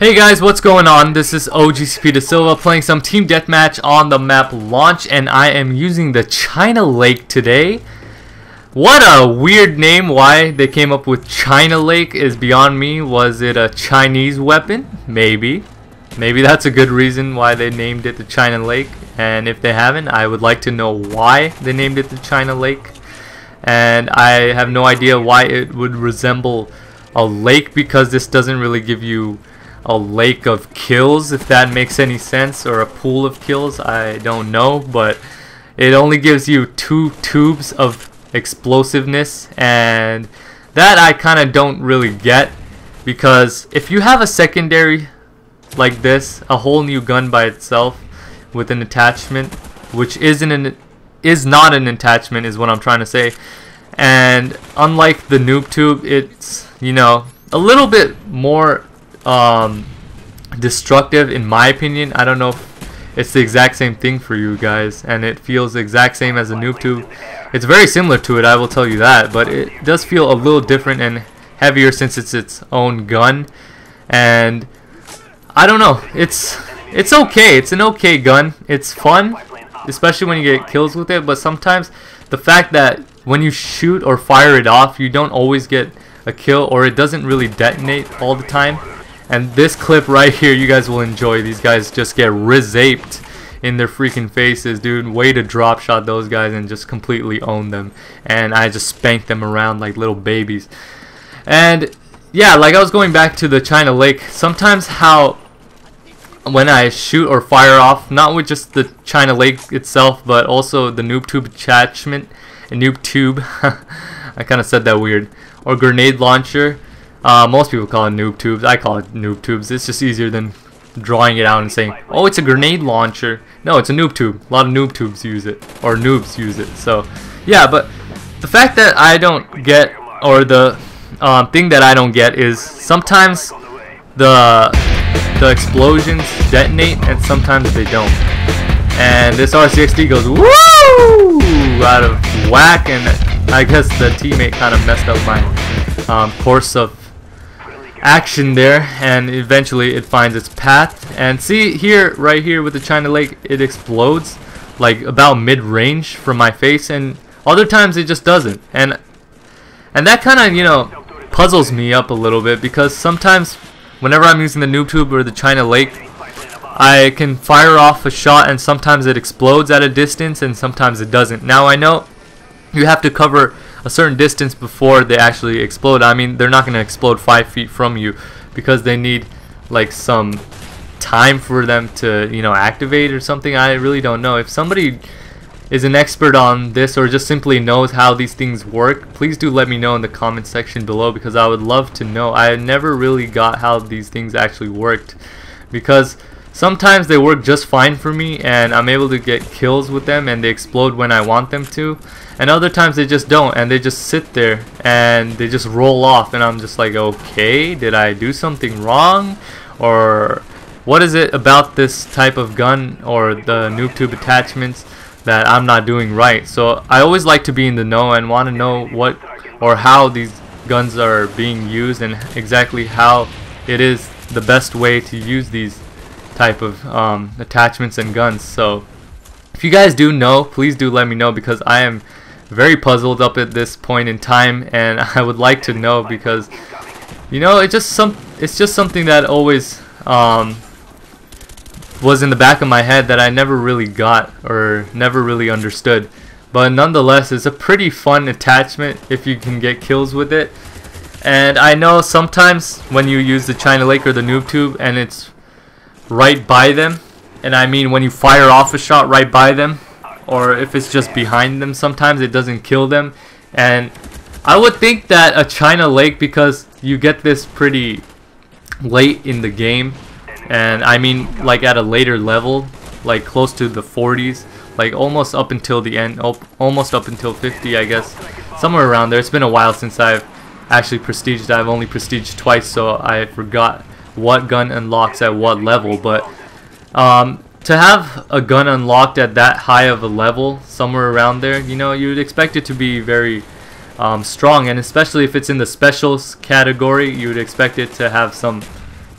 Hey guys, what's going on? This is OGCP Da Silva playing some Team Deathmatch on the map Launch, and I am using the China Lake today. What a weird name. Why they came up with China Lake is beyond me. Was it a Chinese weapon? Maybe. Maybe that's a good reason why they named it the China Lake. And if they haven't, I would like to know why they named it the China Lake. And I have no idea why it would resemble a lake, because this doesn't really give you a lake of kills, if that makes any sense, or a pool of kills. I don't know, but it only gives you 2 tubes of explosiveness, and that I kind of don't really get, because if you have a secondary like this, a whole new gun by itself with an attachment, which is not an attachment is what I'm trying to say, and unlike the noob tube, it's, you know, a little bit more destructive in my opinion. I don't know if it's the exact same thing for you guys, and it feels the exact same as a noob tube. It's very similar to it, I will tell you that, but it does feel a little different and heavier since it's its own gun. And I don't know, it's okay. It's an okay gun. It's fun, especially when you get kills with it, but sometimes the fact that when you shoot or fire it off, you don't always get a kill, or it doesn't really detonate all the time. And this clip right here, you guys will enjoy. These guys just get rizaped in their freaking faces, dude. Way to drop shot those guys and just completely own them. And I just spanked them around like little babies. And yeah, like I was going back to the China Lake, sometimes how when I shoot or fire off, not with just the China Lake itself, but also the noob tube attachment, a noob tube, I kind of said that weird, or grenade launcher. Most people call it noob tubes. I call it noob tubes. It's just easier than drawing it out and saying, oh, it's a grenade launcher. No, it's a noob tube. A lot of noob tubes use it, or noobs use it. So yeah, but the fact that I don't get, or the thing that I don't get, is sometimes the explosions detonate and sometimes they don't. And this RCXD goes woo out of whack, and I guess the teammate kind of messed up my course of action there, and eventually it finds its path. And see here, right here with the China Lake, it explodes like about mid-range from my face, and other times it just doesn't. And that kind of, you know, puzzles me up a little bit, because sometimes whenever I'm using the noob tube or the China Lake, I can fire off a shot and sometimes it explodes at a distance and sometimes it doesn't. Now I know you have to cover a certain distance before they actually explode. I mean, they're not going to explode 5 feet from you, because they need like some time for them to, you know, activate or something. I really don't know. If somebody is an expert on this or just simply knows how these things work, please do let me know in the comment section below, because I would love to know. I never really got how these things actually worked, because sometimes they work just fine for me and I'm able to get kills with them and they explode when I want them to, and other times they just don't, and they just sit there and they just roll off, and I'm just like, okay, did I do something wrong, or what is it about this type of gun or the noob tube attachments that I'm not doing right? So I always like to be in the know and want to know what or how these guns are being used, and exactly how it is the best way to use these type of attachments and guns. So if you guys do know, please do let me know, because I am very puzzled up at this point in time, and I would like to know, because, you know, it's just something that always was in the back of my head that I never really got or never really understood. But nonetheless, it's a pretty fun attachment if you can get kills with it. And I know sometimes when you use the China Lake or the noob tube and it's right by them, and I mean when you fire off a shot right by them, or if it's just behind them, sometimes it doesn't kill them. And I would think that a China Lake, because you get this pretty late in the game, and I mean like at a later level, like close to the 40s, like almost up until the end, almost up until 50, I guess, somewhere around there. It's been a while since I've actually prestiged. I've only prestiged twice, so I forgot what gun unlocks at what level. But to have a gun unlocked at that high of a level, somewhere around there, you know, you'd expect it to be very strong, and especially if it's in the specials category, you would expect it to have some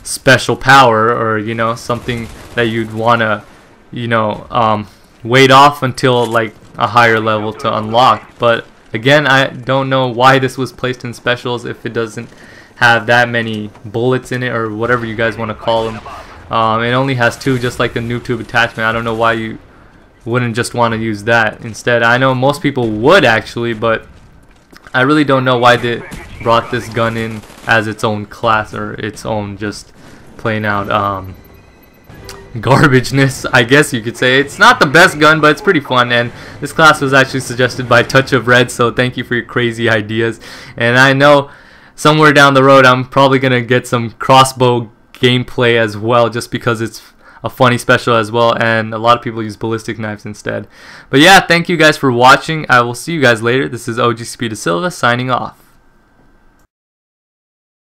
special power, or you know, something that you'd want to, you know, wait off until like a higher level to unlock. But again, I don't know why this was placed in specials if it doesn't have that many bullets in it, or whatever you guys want to call them. It only has 2, just like the noob tube attachment. I don't know why you wouldn't just want to use that instead. I know most people would actually, but I really don't know why they brought this gun in as its own class, or its own just plain out garbageness, I guess you could say. It's not the best gun, but it's pretty fun, and this class was actually suggested by Touch of Red, so thank you for your crazy ideas. And I know somewhere down the road I'm probably gonna get some crossbow gameplay as well, just because it's a funny special as well, and a lot of people use ballistic knives instead. But yeah, thank you guys for watching. I will see you guys later. This is OG Speed of Silva signing off.